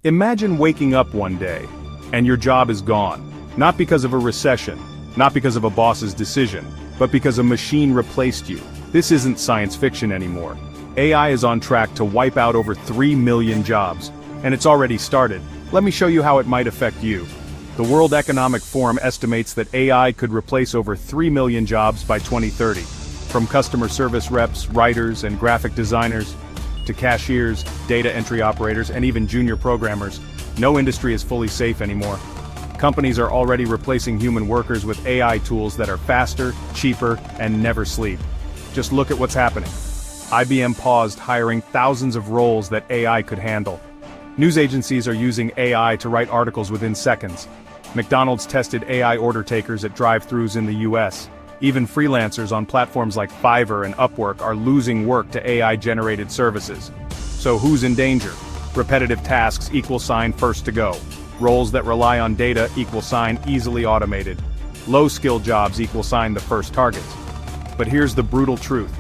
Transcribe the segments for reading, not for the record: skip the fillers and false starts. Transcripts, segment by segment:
Imagine waking up one day, and your job is gone. Not because of a recession, not because of a boss's decision, but because a machine replaced you. This isn't science fiction anymore. AI is on track to wipe out over 3 million jobs, and it's already started. Let me show you how it might affect you. The World Economic Forum estimates that AI could replace over 3 million jobs by 2030. From customer service reps, writers, and graphic designers, to cashiers, data entry operators, and even junior programmers, no industry is fully safe anymore. Companies are already replacing human workers with AI tools that are faster, cheaper, and never sleep. Just look at what's happening. IBM paused hiring thousands of roles that AI could handle. News agencies are using AI to write articles within seconds. McDonald's tested AI order takers at drive-thrus in the US. Even freelancers on platforms like Fiverr and Upwork are losing work to AI-generated services. So who's in danger? Repetitive tasks = first to go. Roles that rely on data = easily automated. Low-skill jobs = the first targets. But here's the brutal truth.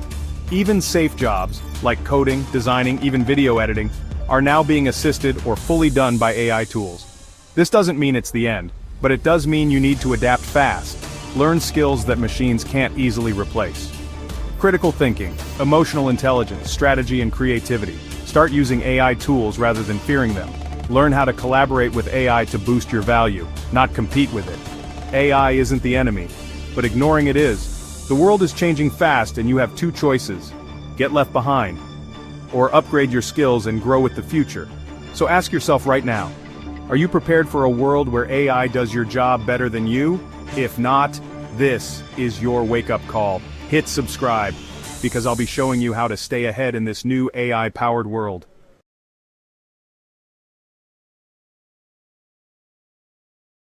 Even safe jobs, like coding, designing, even video editing, are now being assisted or fully done by AI tools. This doesn't mean it's the end, but it does mean you need to adapt fast. Learn skills that machines can't easily replace. Critical thinking, emotional intelligence, strategy, and creativity. Start using AI tools rather than fearing them. Learn how to collaborate with AI to boost your value, not compete with it. AI isn't the enemy, but ignoring it is. The world is changing fast and you have two choices. Get left behind, or upgrade your skills and grow with the future. So ask yourself right now, are you prepared for a world where AI does your job better than you? If not, this is your wake-up call. Hit subscribe, because I'll be showing you how to stay ahead in this new AI-powered world.